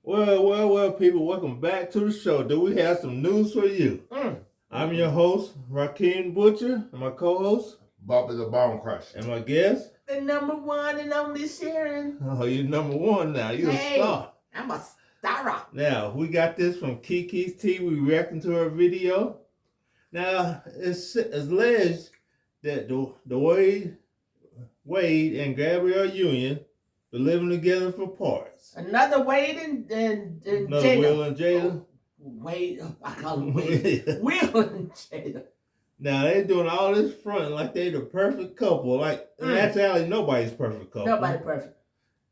Well, people, welcome back to the show. Do we have some news for you? I'm your host, Rakeem Butcher, and my co-host, Bubba the Bone Crusher. And my guest, the number one and only Sharon. Oh, you're number one now. You're a star. I'm a star. Now, we got this from Kiki's Tea. We reacting to her video. Now, it's alleged that the Wade and Gabrielle union were living together for parts. Another Wade and Another Jada. Will and Jada. Wade, I call him Wade. Will and Jada. Now they doing all this front like they the perfect couple. Like in actuality, nobody's perfect couple. Nobody perfect.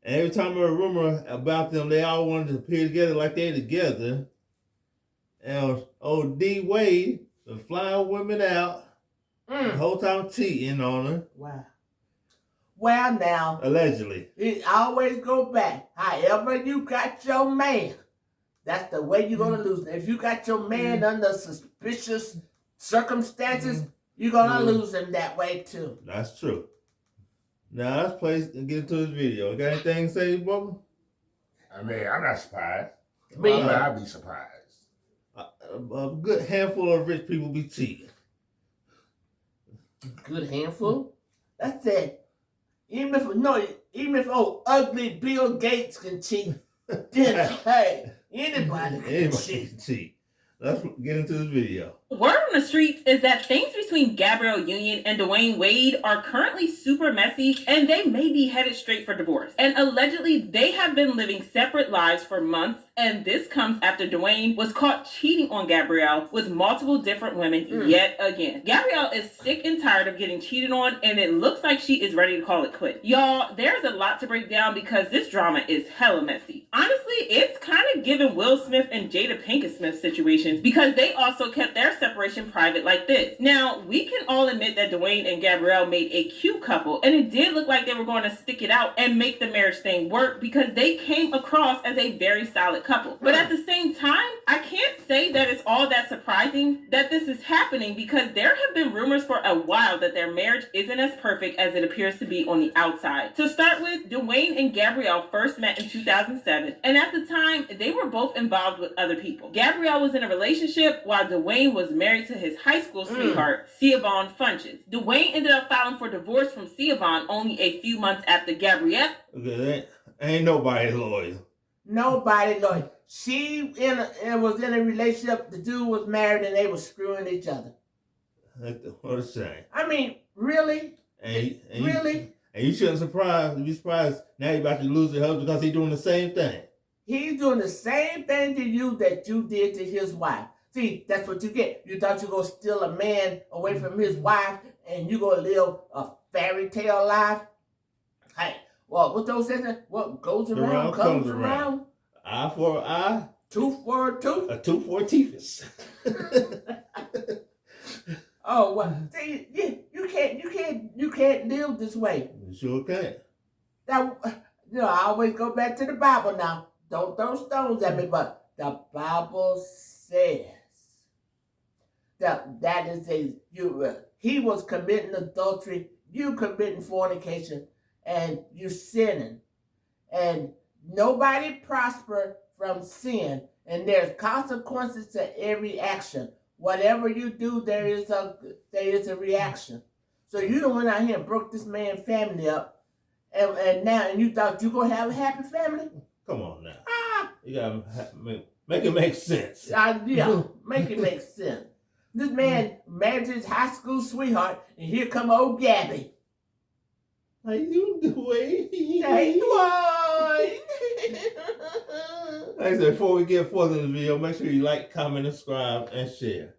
And every time there's a rumor about them, they all wanted to appear together like they together. And old D Wade was flying women out the whole time cheating on her. Wow. Well, now allegedly, it always go back. However you got your man, that's the way you're gonna lose. If you got your man under suspicious circumstances, you're gonna lose him that way too. That's true. Now let's play and get into this video. Got anything to say, Bubba? I mean, I'm not surprised. I'd be surprised. A good handful of rich people be cheating. Good handful? That's it. Even if old ugly Bill Gates can cheat, then hey, anybody can cheat. Let's get into this video. Word on the streets is that things between Gabrielle Union and Dwyane Wade are currently super messy and they may be headed straight for divorce. And allegedly, they have been living separate lives for months, and this comes after Dwyane was caught cheating on Gabrielle with multiple different women yet again. Gabrielle is sick and tired of getting cheated on, and it looks like she is ready to call it quits. Y'all, there's a lot to break down because this drama is hella messy. Honestly, it's kind of giving Will Smith and Jada Pinkett Smith situations because they also kept their separation private like this. Now, we can all admit that Dwyane and Gabrielle made a cute couple, and it did look like they were going to stick it out and make the marriage thing work because they came across as a very solid couple. But at the same time, I can't say that it's all that surprising that this is happening because there have been rumors for a while that their marriage isn't as perfect as it appears to be on the outside. To start with, Dwyane and Gabrielle first met in 2007, and at the time, they were both involved with other people. Gabrielle was in a relationship while Dwyane was married to his high school sweetheart, Siobhan Funches. Dwyane ended up filing for divorce from Siobhan only a few months after Gabrielle. Okay, ain't nobody loyal. Nobody loyal. She was in a relationship. The dude was married, and they were screwing each other. What a shame. I mean, really? Really? And you shouldn't be surprised now you're about to lose your husband because he's doing the same thing. He's doing the same thing to you that you did to his wife. See, that's what you get. You thought you were going to steal a man away from his wife and you're going to live a fairy tale life? Hey, well, what those saying? What goes around comes around. Eye for an eye. Tooth for a tooth. A tooth for a teethus. Oh, well, see, you can't live this way. You sure can't. Now, I always go back to the Bible now. Don't throw stones at me, but the Bible says that is he was committing adultery, you committing fornication, and you sinning. And nobody prosper from sin, and there's consequences to every action. Whatever you do, there is a reaction. So you done went out here and broke this man's family up, and you thought you gonna have a happy family? Come on now. You gotta make it make sense. Yeah, make it make sense. This man married his high school sweetheart, and here come old Gabby. How you doing? Hey, Dwyane. Like I said, before we get further in the video, make sure you like, comment, subscribe, and share.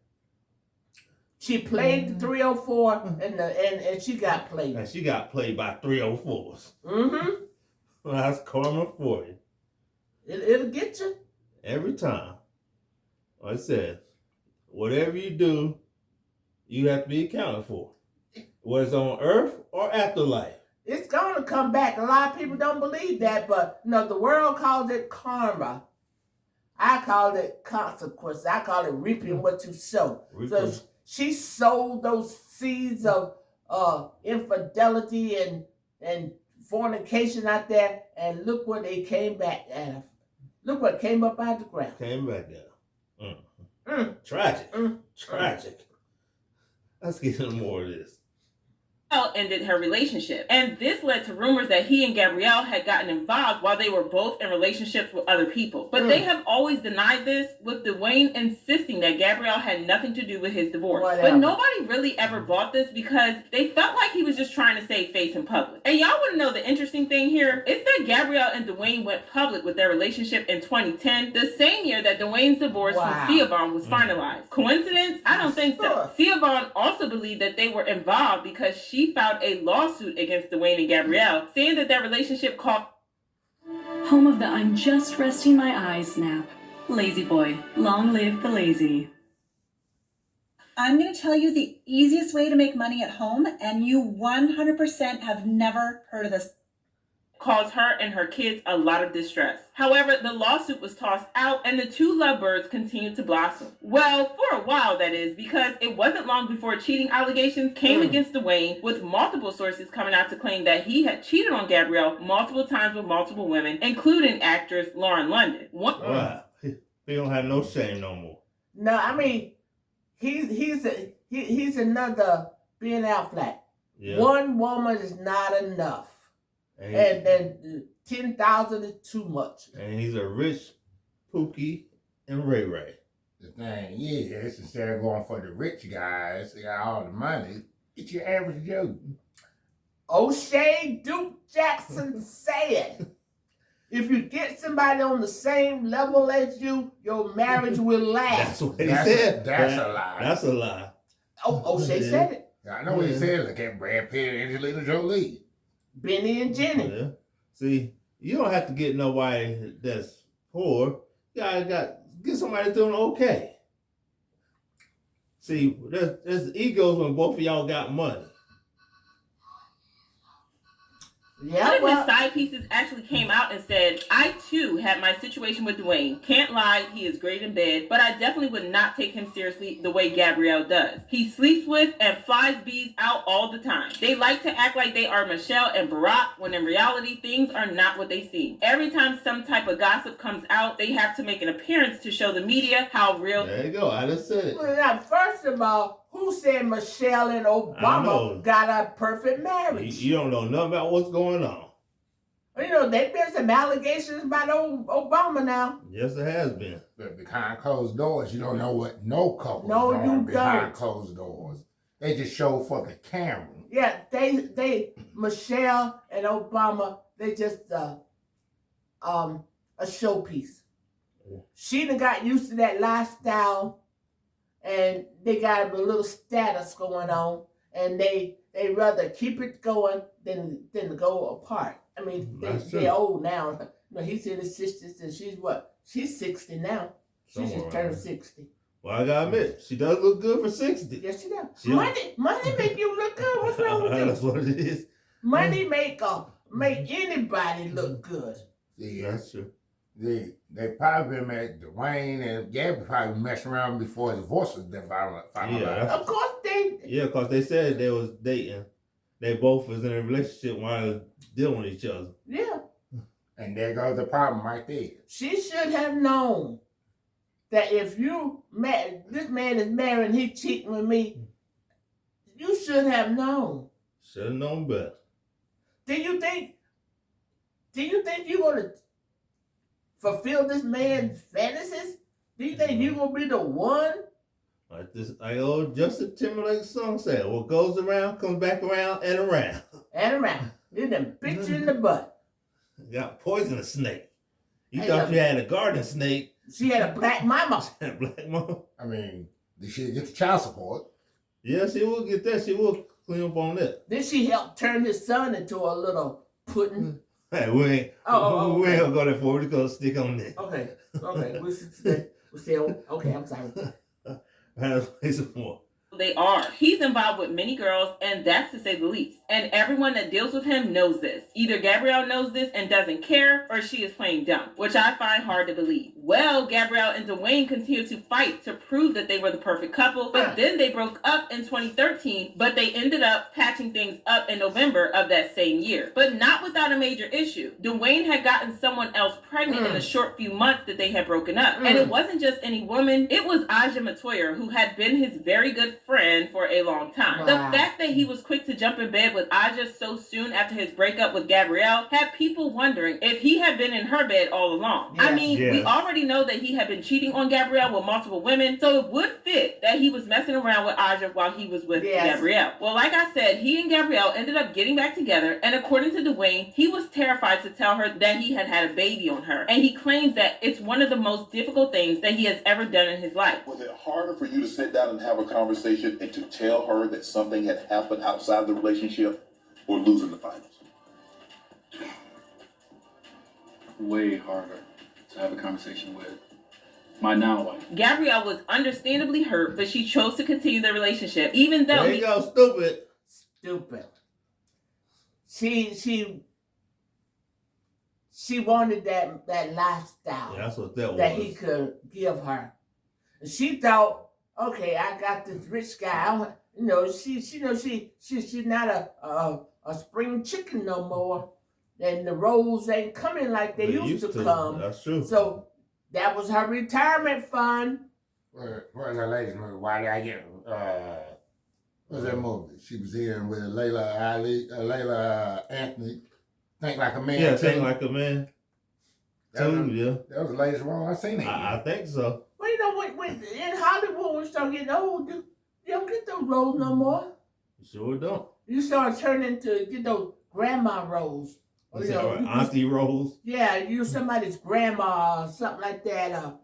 She played the 304, and she got played. And she got played by 304s. Mm-hmm. Well, that's karma for you. It'll get you. Every time. Like I said, whatever you do, you have to be accounted for. Whether it's on earth or afterlife. It's going to come back. A lot of people don't believe that, but the world calls it karma. I call it consequence. I call it reaping what you sow. So she sowed those seeds of infidelity and fornication out there, and look what they came back at her. Look what came up out the ground. Came back there. Tragic. Tragic. Let's get into more of this. Ended her relationship. And this led to rumors that he and Gabrielle had gotten involved while they were both in relationships with other people. But they have always denied this, with Dwyane insisting that Gabrielle had nothing to do with his divorce. Whatever. But nobody really ever bought this because they felt like he was just trying to save face in public. And y'all want to know the interesting thing here? It's that Gabrielle and Dwyane went public with their relationship in 2010, the same year that Dwyane's divorce from Siobhan was finalized. Coincidence? I don't think so. Siobhan also believed that they were involved because she filed a lawsuit against Dwyane and Gabrielle, saying that their relationship called home of the I'm just resting my eyes snap. Lazy boy, long live the lazy. I'm going to tell you the easiest way to make money at home, and you 100% have never heard of this. caused her and her kids a lot of distress. However, the lawsuit was tossed out and the two lovebirds continued to blossom. Well, for a while, that is, because it wasn't long before cheating allegations came against Dwyane, with multiple sources coming out to claim that he had cheated on Gabrielle multiple times with multiple women, including actress Lauren London. Wow. He don't have no shame no more. No, I mean, he's another Ben Affleck. Yeah. One woman is not enough. And 10,000 is too much. And he's a rich Pookie and Ray Ray. The thing is, instead of going for the rich guys, they got all the money, get your average Joe. O'Shea Duke Jackson said, if you get somebody on the same level as you, your marriage will last. That's what he said. That's a lie. That's a lie. O'Shea said it. I know what he said. Look at Brad Pitt and Angelina Jolie. Benny and Jenny. Yeah. See, you don't have to get nobody that's poor. You gotta get somebody doing okay. See, there's egos when both of y'all got money. Yeah, One of his side pieces actually came out and said, I too had my situation with Dwyane. Can't lie, he is great in bed, but I definitely would not take him seriously the way Gabrielle does. He sleeps with and flies bees out all the time. They like to act like they are Michelle and Barack, when in reality, things are not what they seem. Every time some type of gossip comes out, they have to make an appearance to show the media how real. There you go, I just said it. Well, now, first of all, who said Michelle and Obama got a perfect marriage? You don't know nothing about what's going on. You know, there's been some allegations about Obama now. Yes, it has been. But behind closed doors, you don't know what no couple No, is doing you behind don't. closed dours. They just show for the camera. Yeah, they Michelle and Obama, they just a showpiece. She done got used to that lifestyle, and they got a little status going on, and they rather keep it going than go apart. I mean, they're old now. You know, he's in his 60s, and she's what? She's 60 now. She just turned 60. Well, I gotta admit, she does look good for 60. Yes, she does. Money make you look good. What's wrong with you? That's what it is. Money make anybody look good. See, That's true. They probably been met, Dwyane and Gabby probably messing around before the divorce was finalized. Yeah. Of course they. Yeah, because they said they was dating. They both was in a relationship while dealing with each other. Yeah. And there goes the problem right there. She should have known that if this man is married and he cheating with me, you should have known. Should have known better. Do you think you're gonna fulfill this man's fantasies? Do you think you're gonna be the one? Like old Justin Timberlake's song said, what goes around comes back around and around. And around. You done bit you in the butt. Got poisonous snake. You thought you had a garden snake. She had a black mama. Black mama. I mean, she get the child support. Yeah, she will get that. She will clean up on that. Then she helped turn his son into a little pudding. Hey, we ain't gonna go there for it. We're gonna stick on that. Okay. We'll say, okay, I'm sorry. Let's play some more. They are. He's involved with many girls, and that's to say the least. And everyone that deals with him knows this. Either Gabrielle knows this and doesn't care, or she is playing dumb, which I find hard to believe. Well, Gabrielle and Dwyane continued to fight to prove that they were the perfect couple, but then they broke up in 2013, but they ended up patching things up in November of that same year. But not without a major issue. Dwyane had gotten someone else pregnant in the short few months that they had broken up. And it wasn't just any woman, it was Aja Matoyer, who had been his very good friend for a long time. Wow. The fact that he was quick to jump in bed with Aja so soon after his breakup with Gabrielle had people wondering if he had been in her bed all along. Yes. I mean, we already know that he had been cheating on Gabrielle with multiple women, so it would fit that he was messing around with Aja while he was with Gabrielle. Well, like I said, he and Gabrielle ended up getting back together, and according to Dwyane, he was terrified to tell her that he had had a baby on her, and he claims that it's one of the most difficult things that he has ever done in his life. Was it harder for you to sit down and have a conversation and to tell her that something had happened outside the relationship, or losing the finals? Way harder to have a conversation with my now wife. Gabrielle was understandably hurt, but she chose to continue the relationship, even though there you go, stupid. She wanted that lifestyle. Yeah, that's what that was. That he could give her. She thought, okay, I got this rich guy. She's not a spring chicken no more, and the rolls ain't coming like they used to come. That's true. So that was her retirement fund. Where's that lady's movie? Why did I get? What's that movie? She was in with Layla Anthony. Think Like a Man. Yeah, Think Like a Man. That was the latest role I seen. I think so. Well, when in Hollywood, when you start getting old, you don't get those roles no more. You sure don't. You start turning to get those grandma roles. Auntie roles. Yeah, you're somebody's grandma or something like that.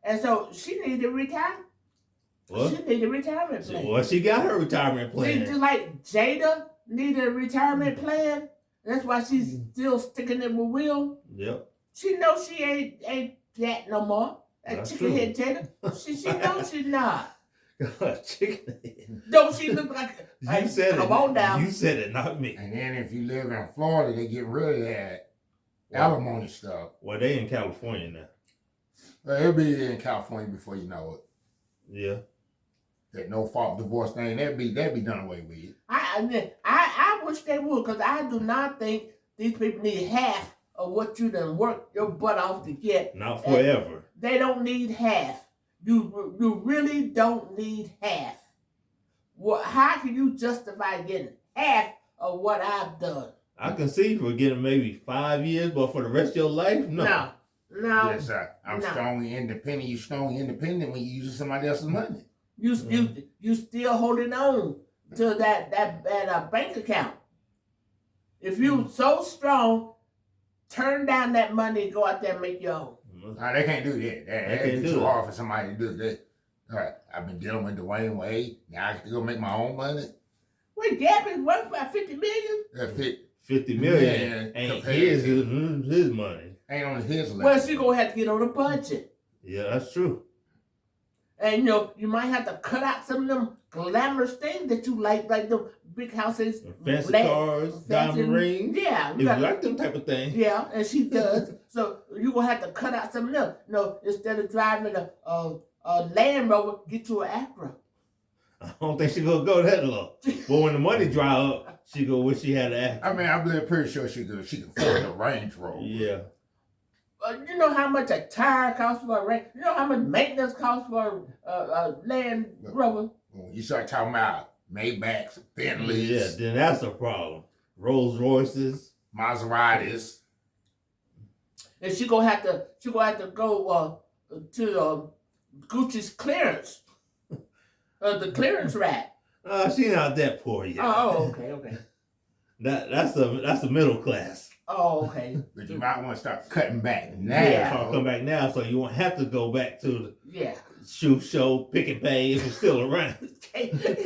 And so she needed retirement. What? She needed a retirement plan. Well, she got her retirement plan. Just like Jada needed a retirement plan. That's why she's still sticking it with Will. Yep. She knows she ain't that no more. That chicken head Jada. She knows she's not. Chicken head. Don't she look like? You said it. Come on down. You said it, not me. And then if you live in Florida, they get rid of that alimony stuff. Well, they in California now. Well, it'll be in California before you know it. Yeah. That no fault divorce thing, that'd be done away with. I wish they would, because I do not think these people need half of what you done worked your butt off to get. Not forever. They don't need half. You really don't need half. How can you justify getting half of what I've done? I can see for getting maybe 5 years, but for the rest of your life, no. No. Yes, sir. I'm strongly independent. You strongly independent when you using somebody else's money. You still holding on to that bank account. If you so strong, turn down that money and go out there and make your own. No, they can't do that. That'd be too hard for somebody to do that. All right, I've been dealing with Dwyane Wade. Now I have to go make my own money. Wait, Gabby's worth about $50 million? 50 million ain't his money. Ain't on his level. Well, she gonna have to get on a budget. Yeah, that's true. And you might have to cut out some of them glamorous things that you like the big houses, fancy cars, diamond rings. Yeah, you like them type of things. Yeah, and she does. So you gonna have to cut out some of them. No, instead of driving a Land Rover, get you an Acura. I don't think she gonna go that low. But when the money dry up, she go wish she had an Acura. I mean, I'm pretty sure she can afford the Range Rover. Yeah. You know how much a tire costs for a Range? You know how much maintenance costs for a Land Rover? When you start talking about Maybachs, Bentleys. Yeah, then that's a problem. Rolls Royces, Maseratis. And she gonna have to go to Gucci's clearance, the clearance rack. She not that poor yet. Oh, okay. That's a middle class. Oh, okay. But you might want to start cutting back now. Yeah, come back now, so you won't have to go back to the shoe show, Pick and Pay if it's still around.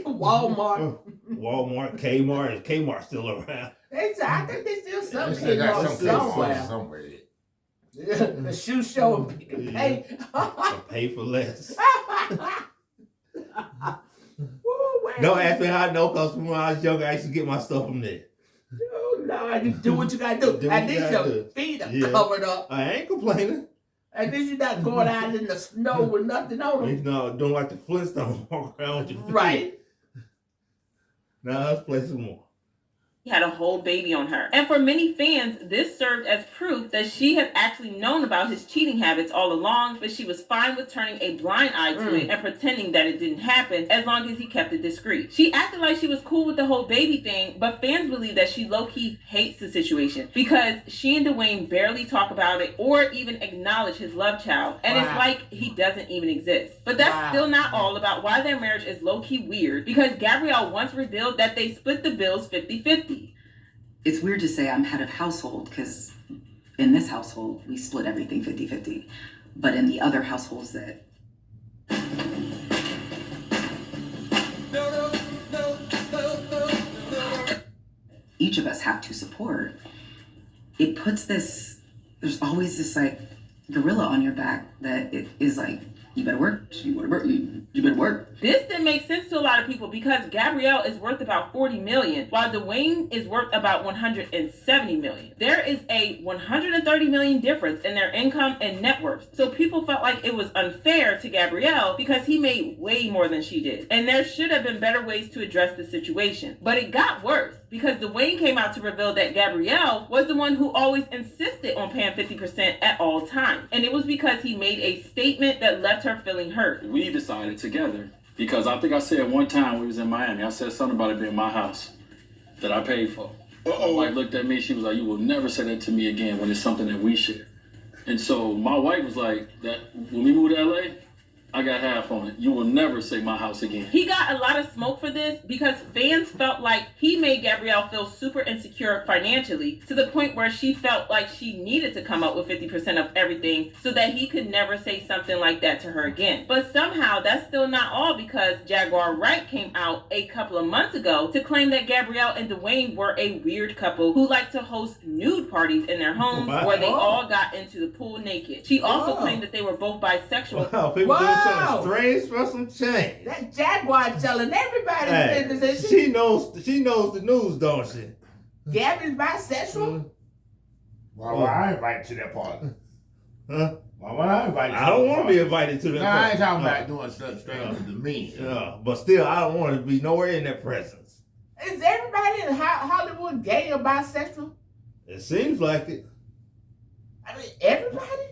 Walmart, Kmart. Kmart's still around. I think they still some Kmart somewhere. The shoe show and Pick and Pay. Pay for less. Don't ask me how I know, because when I was younger, I used to get my stuff from there. Oh, Lord, you do what you gotta do. Do what At you least gotta your do. feet are Yeah. covered up. I ain't complaining. At least you're not going out in the snow with nothing on You them. know, doing like the Flintstones, walk around with your feet. Right. Now let's play some more. He had a whole baby on her. And for many fans, this served as proof that she had actually known about his cheating habits all along, but she was fine with turning a blind eye to it and pretending that it didn't happen as long as he kept it discreet. She acted like she was cool with the whole baby thing, but fans believe that she low-key hates the situation because she and Dwyane barely talk about it or even acknowledge his love child. And it's like he doesn't even exist. But that's still not all about why their marriage is low-key weird, because Gabrielle once revealed that they split the bills 50-50. It's weird to say I'm head of household because in this household, we split everything 50-50. But in the other households that... each of us have to support, it puts this, there's always this like gorilla on your back that it is like, you better work, you better work, you better work. This didn't make sense to a lot of people because Gabrielle is worth about $40 million, while Dwyane is worth about $170 million. There is a $130 million difference in their income and net worth. So people felt like it was unfair to Gabrielle because he made way more than she did. And there should have been better ways to address the situation. But it got worse because Dwyane came out to reveal that Gabrielle was the one who always insisted on paying 50% at all times. And it was because he made a statement that left her feeling hurt. We decided together, because I think I said one time we was in Miami, I said something about it being my house that I paid for. My wife looked at me, she was like, you will never say that to me again when it's something that we share. And so my wife was like, that when we moved to LA, I got half on it. You will never say my house again. He got a lot of smoke for this because fans felt like he made Gabrielle feel super insecure financially to the point where she felt like she needed to come up with 50% of everything so that he could never say something like that to her again. But somehow that's still not all, because Jaguar Wright came out a couple of months ago to claim that Gabrielle and Dwyane were a weird couple who liked to host nude parties in their homes where they all got into the pool naked. She also claimed that they were both bisexual. Wow, people doing something strange for some change. That Jaguar telling everybody business. She knows the news, don't she? Gabby's bisexual? Well, I invited to that party. Huh? Why would I invite you? I don't want to be invited to that. No, I ain't talking about doing stuff strange to me. But still, I don't want to be nowhere in that presence. Is everybody in Hollywood gay or bisexual? It seems like it. I mean, everybody?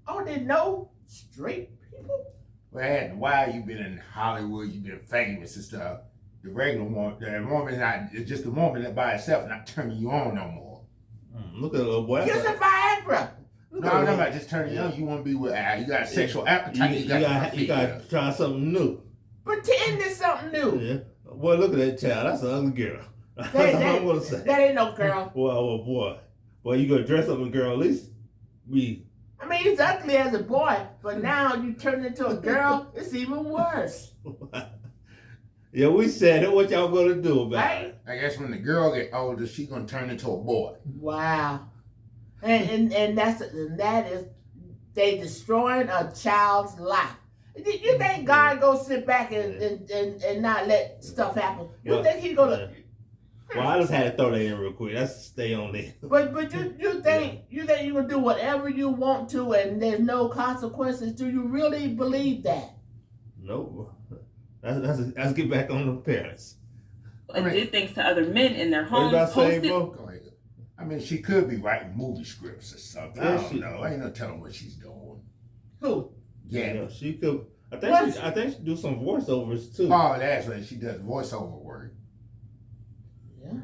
Oh, they know straight people? Well, why you been in Hollywood, you been famous and stuff. The regular one, the woman, it's just the woman that by itself not turning you on no more. Look at a little boy. Use a Viagra. No, I'm talking about just turning you on. You want to be with, you got a sexual appetite. You got to try something new. Pretend it's something new. Yeah. Boy, look at that child. That's an ugly girl. That's all I'm going to say. That ain't no girl. Well, boy. Boy, you going to dress up a girl, at least be. I mean, he's ugly as a boy, but now you turn into a girl, it's even worse. Yeah, we said it. What y'all gonna do about it? I guess when the girl get older, she gonna turn into a boy. Wow. And that is they destroying a child's life. You think God go sit back and not let stuff happen? You think he gonna? Well, I just had to throw that in real quick. Let's stay on there. But you think you gonna do whatever you want to and there's no consequences? Do you really believe that? Nope. Let's get back on the parents. And did things to other men in their homes. Go ahead. I mean, she could be writing movie scripts or something. I don't know. Ain't no telling what she's doing. Who? Yeah, she could. I think she do some voiceovers too. Oh, that's right. She does voiceover work.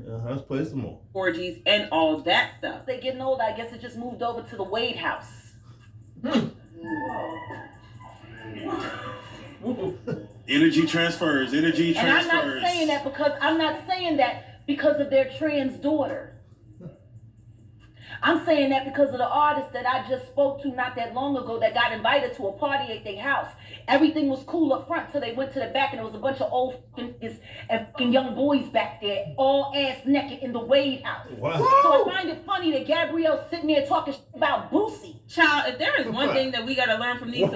Let's play some more. Orgies and all that stuff. They getting old. I guess it just moved over to the Wade house. Energy transfers. And I'm not saying that because of their trans daughter. I'm saying that because of the artist that I just spoke to not that long ago that got invited to a party at their house. Everything was cool up front till they went to the back and there was a bunch of old fucking young boys back there, all ass naked in the Wade house. Wow. So I find it funny that Gabrielle's sitting there talking shit about Boosie. Child, if there is one thing that we gotta learn from these.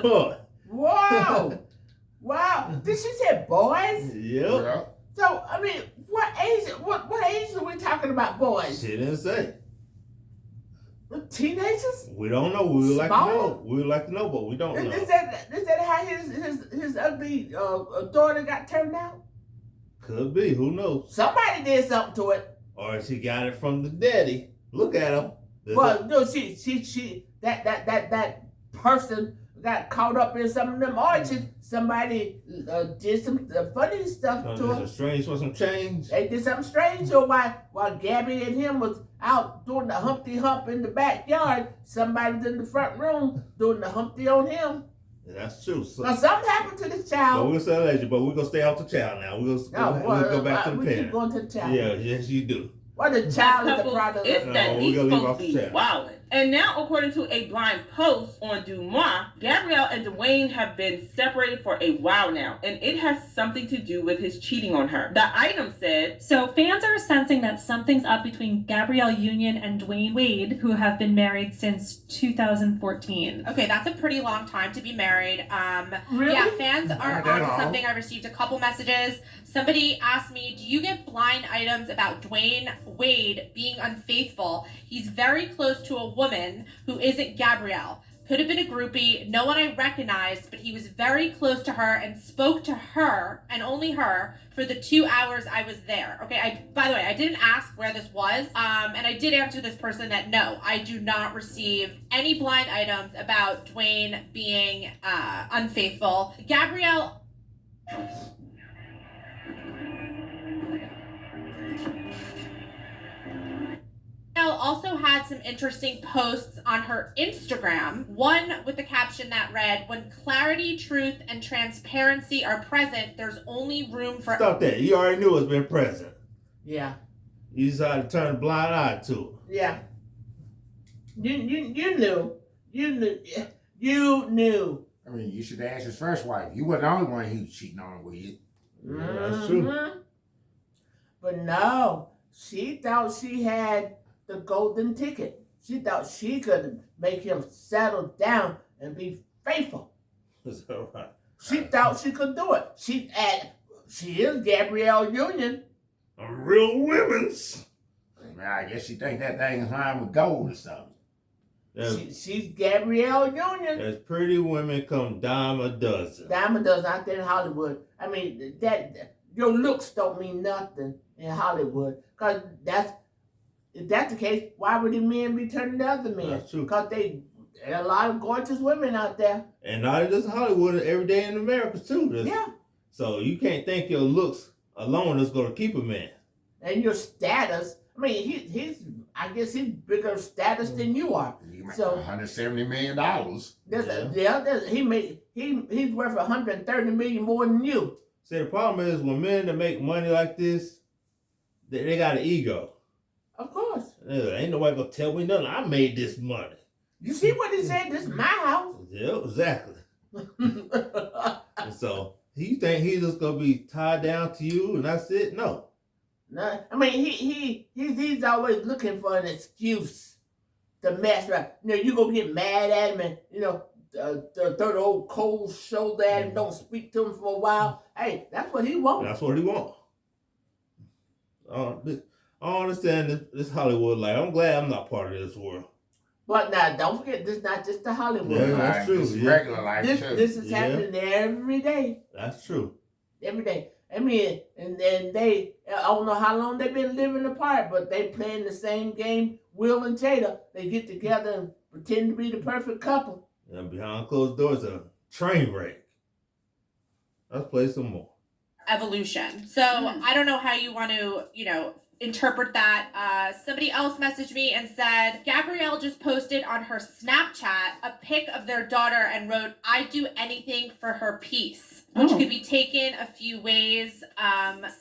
Whoa! Wow. Did she say boys? Yep. Yeah. So, I mean, what age are we talking about boys? She didn't say. Teenagers? We don't know. We would like to Small? know. We would like to know, but we don't know. Is that how his ugly daughter got turned out? Could be. Who knows? Somebody did something to it. Or she got it from the daddy. Look at him. Well, no, that person got caught up in some of them arches. Somebody did some funny stuff to her. Strange for some change. They did something strange to her while Gabby and him was out doing the Humpty Hump in the backyard. Somebody was in the front room doing the Humpty on him. That's true. So, Now something happened to this child. But we're still alleged, but we're gonna stay off the child now. We'll go back to the we parent. keep going to the child. Yeah, yes you do. Well, the child is the product. It's that he's we're gonna leave supposed off to the be chat. wilding. And now, according to a blind post on Dumois, Gabrielle and Dwyane have been separated for a while now, and it has something to do with his cheating on her. The item said, So fans are sensing that something's up between Gabrielle Union and Dwyane Wade, who have been married since 2014. Okay, that's a pretty long time to be married. Really? Yeah, fans are Not that on long. something. I received a couple messages. Somebody asked me, do you get blind items about Dwyane Wade being unfaithful? He's very close to a woman who isn't Gabrielle. Could have been a groupie, no one I recognized, but he was very close to her and spoke to her, and only her, for the 2 hours I was there. Okay, by the way, I didn't ask where this was, and I did answer this person that no, I do not receive any blind items about Dwyane being unfaithful. Gabrielle... also had some interesting posts on her Instagram. One with the caption that read, when clarity, truth, and transparency are present, there's only room for... Stop that. You already knew it's been present. Yeah. You decided to turn a blind eye to it. Yeah. You knew. You knew. I mean, you should ask his first wife. You wasn't the only one he was cheating on with. Yeah, that's true. But no, she thought she had the golden ticket. She thought she could make him settle down and be faithful. Is that right? She thought she could do it. She is Gabrielle Union. A real women's. I guess she think that thing is lined with gold or something. She's Gabrielle Union. As pretty women come dime a dozen. Dime a dozen out there in Hollywood. I mean, that your looks don't mean nothing in Hollywood. Because if that's the case, why would the men be turning to other men? That's true. Because there are a lot of gorgeous women out there. And not just Hollywood, every day in America too. Yeah. So you can't think your looks alone is going to keep a man. And your status. I mean, I guess he's bigger status than you are. So $170 million. He's worth $130 million more than you. See, the problem is when men that make money like this, they got an ego. Of course. Ain't nobody gonna tell me nothing. I made this money. You see what he said? This is my house. Yeah, exactly. And so he think he's just gonna be tied down to you and that's it? No. No, I mean he's always looking for an excuse to mess up. You know, you gonna get mad at him and throw the old cold shoulder at him, don't speak to him for a while. Hey, that's what he wants. That's what he wants. I understand this Hollywood life. I'm glad I'm not part of this world. But now, don't forget, this is not just the Hollywood Yeah, life. that's true. This is Yeah. regular life too. This is happening every day. That's true. Every day. I mean, and they, I don't know how long they've been living apart, but they playing the same game, Will and Jada. They get together and pretend to be the perfect couple. And behind closed doors, a train wreck. Let's play some more. Evolution. So I don't know how you want to, interpret that. Somebody else messaged me and said, Gabrielle just posted on her Snapchat a pic of their daughter and wrote, I'd do anything for her peace, which could be taken a few ways.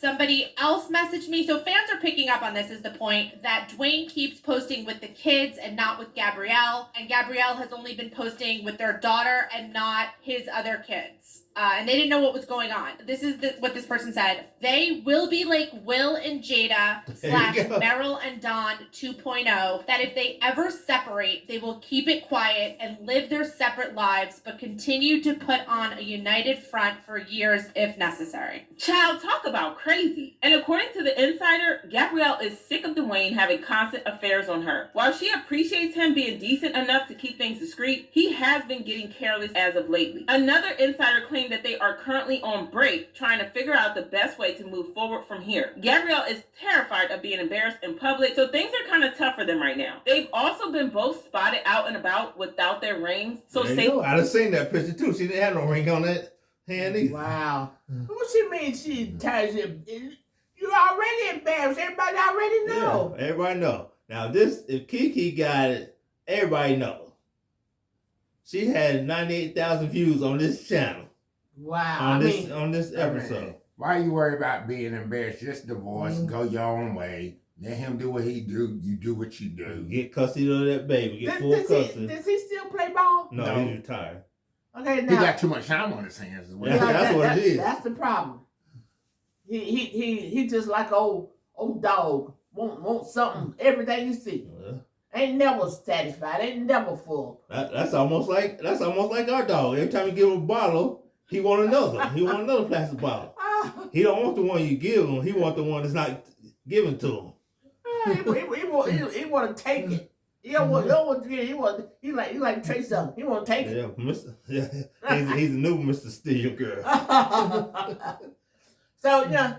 Somebody else messaged me. So fans are picking up on this is the point that Dwyane keeps posting with the kids and not with Gabrielle. And Gabrielle has only been posting with their daughter and not his other kids. And they didn't know what was going on. This is what this person said. They will be like Will and Jada. / There you go. Meryl and Don 2.0 that if they ever separate, they will keep it quiet and live their separate lives, but continue to put on a united front for years if necessary. Child, talk about crazy. And according to the insider, Gabrielle is sick of Dwyane having constant affairs on her. While she appreciates him being decent enough to keep things discreet, he has been getting careless as of lately. Another insider claimed that they are currently on break, trying to figure out the best way to move forward from here. Gabrielle is terrified of being embarrassed in public, so things are kind of tough for them right now. They've also been both spotted out and about without their rings. So I'd have seen that picture too. She didn't have no ring on that hand either. Wow. What she mean she ties it? You already embarrassed. Everybody already know. Yeah, everybody know. Now if Kiki got it, everybody know. She had 98,000 views on this channel. Wow. On this episode. Why you worry about being embarrassed? Just divorce, go your own way. Let him do what he do. You do what you do. Get custody of that baby. Get full custody. Does he still play ball? No, he's retired. Okay, now he got too much time on his hands. That's what it is. That's the problem. He just like old dog. Want something every day you see. Ain't never satisfied. Ain't never full. That's almost like our dog. Every time you give him a bottle, he want another. He want another plastic bottle. He don't want the one you give him. He want the one that's not given to him. He want to take it. He don't want to get it. He like to trade something. He want to take it. He's a new Mr. Steel Girl. So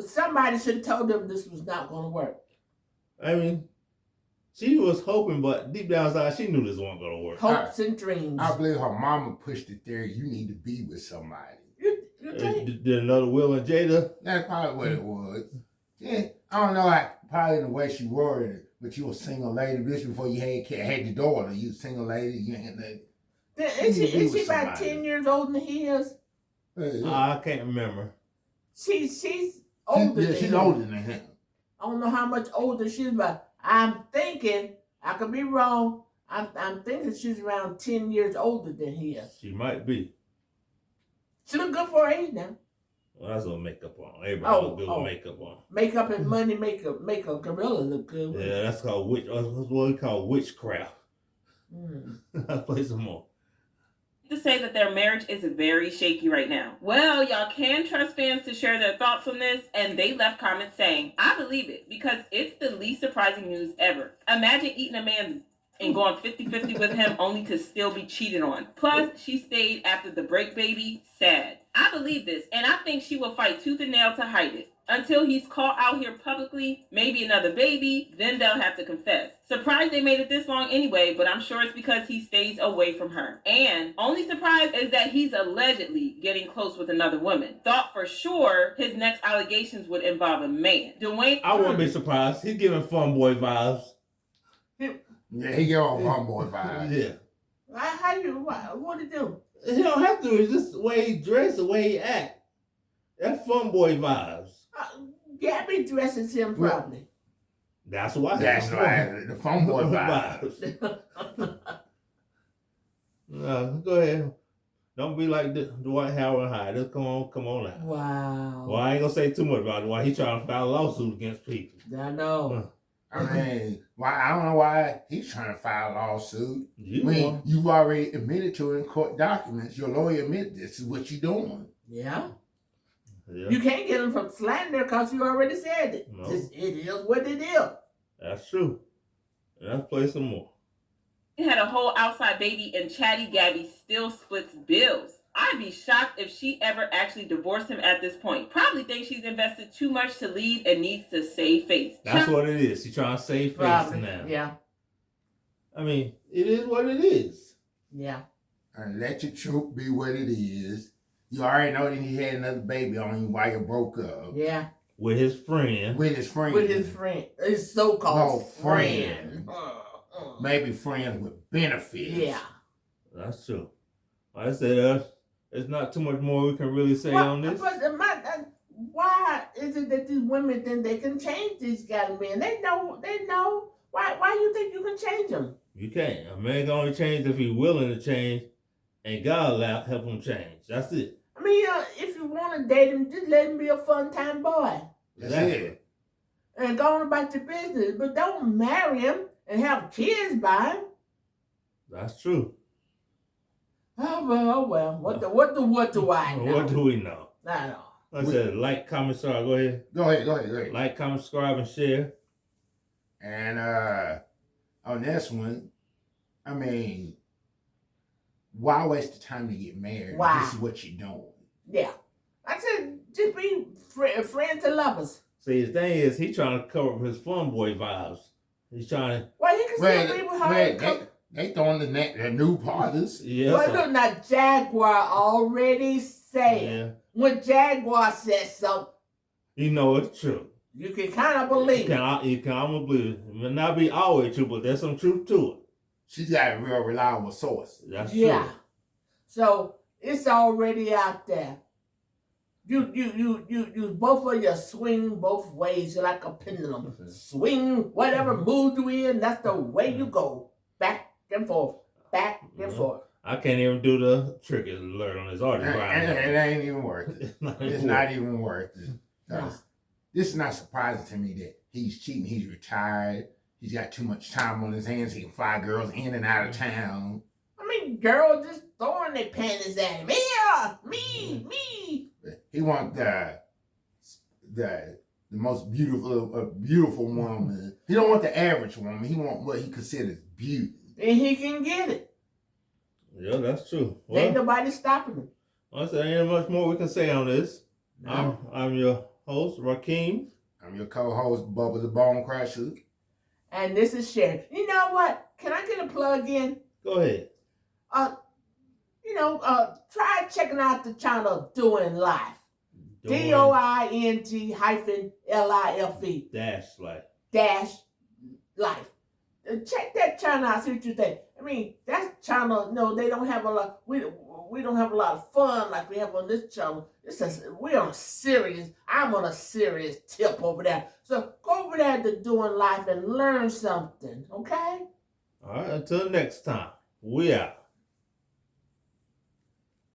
somebody should have told them this was not going to work. I mean, she was hoping, but deep down inside, she knew this wasn't going to work. Hopes and dreams. I believe her mama pushed the theory, you need to be with somebody. Did another Will and Jada? That's probably what it was. Yeah, I don't know, probably in the way she worded it, but you a single lady, bitch, before you had your daughter. You a single lady, you ain't that. Is she about 10 years older than he is? I can't remember. She's older than him. She's older than him. I don't know how much older she's, but I'm thinking, I could be wrong, I'm thinking she's around 10 years older than he is. She might be. She look good for her age now. Well, that's what makeup on. Everybody look good with makeup on. Makeup and money make a gorilla look good. Yeah, that's called that's what we call witchcraft. I'll play some more. To say that their marriage is very shaky right now. Well, y'all can trust fans to share their thoughts on this, and they left comments saying, I believe it, because it's the least surprising news ever. Imagine eating a man's and going 50-50 with him only to still be cheated on. Plus, she stayed after the break baby. Sad. I believe this, and I think she will fight tooth and nail to hide it. Until he's caught out here publicly, maybe another baby, then they'll have to confess. Surprised they made it this long anyway, but I'm sure it's because he stays away from her. And only surprise is that he's allegedly getting close with another woman. Thought for sure his next allegations would involve a man. Dwyane, I wouldn't be surprised. He's giving fun boy vibes. Yeah, he give off fun boy vibes. Yeah. What to do? He don't have to. It's just the way he dress, the way he act. That's fun boy vibes. Gabby dresses him probably. That's why. That's why. The fun boy vibes. No, go ahead. Don't be like Dwight Howard High. Just come on now. Wow. Well, I ain't gonna say too much about Dwight. He trying to file a lawsuit against people. I know. I mean, I don't know why he's trying to file a lawsuit. You've already admitted to it in court documents. Your lawyer admitted this is what you're doing. Yeah. You can't get him from slander because you already said it. No. It is what it is. That's true. Let's play some more. He had a whole outside baby and Chatty Gabby still splits bills. I'd be shocked if she ever actually divorced him at this point. Probably thinks she's invested too much to leave and needs to save face. That's what it is. She's trying to save face now. Yeah. I mean, it is what it is. Yeah. And let your truth be what it is. You already know that he had another baby on you while you broke up. Yeah. With his friend. His so-called friend. Maybe friends with benefits. Yeah. That's true. Like I said, there's not too much more we can really say on this. But why is it that these women think they can change these kind of men? They know. Why you think you can change them? You can't. A man can only change if he's willing to change, and God help him change. That's it. I mean, if you want to date him, just let him be a fun time boy. That's it. and go on about your business. But don't marry him and have kids by him. That's true. Oh well. What do I know? What do we know? I know. Like I said, like, comment, subscribe. Go ahead. Go ahead. Like, comment, subscribe, and share. And on this one, I mean, why waste the time to get married? Why? This is what you're doing. Yeah. I said, just be friends and lovers. See, the thing is, he's trying to cover up his fun boy vibes. He's trying to. Well, he can still be with her. They throwing the new partners. Yeah. Well, look, now Jaguar already said. Yeah. When Jaguar says something, You know it's true. you can kind of believe it. You can almost believe it. It may not be always true, but there's some truth to it. She's got a real reliable source. That's Yeah. true. So it's already out there. You both of you swing both ways. You're like a pendulum. Swing whatever mood you in. That's the way you go. Back and forth. Back and forth. I can't even do the trick alert on his already grind. It ain't even worth it. It's not even worth it. No. This is not surprising to me that he's cheating. He's retired. He's got too much time on his hands. He can fly girls in and out of town. I mean, girls just throwing their panties at him. Yeah, me. He wants the most beautiful woman. He don't want the average woman. He want what he considers beauty. And he can get it. Yeah, that's true. Ain't nobody stopping him. Well, there ain't much more we can say on this. No. I'm your host, Rakeem. I'm your co-host, Bubba the Bone Crusher. And this is Sharon. You know what? Can I get a plug in? Go ahead. Try checking out the channel Doing Life. Doing DOING-LIFE. Dash Life. Check that channel out, see what you think. I mean, that channel, no, they don't have a lot, we don't have a lot of fun like we have on this channel. We're on a serious, I'm on a serious tip over there. So go over there to Doing Life and learn something, okay? All right, until next time, we out.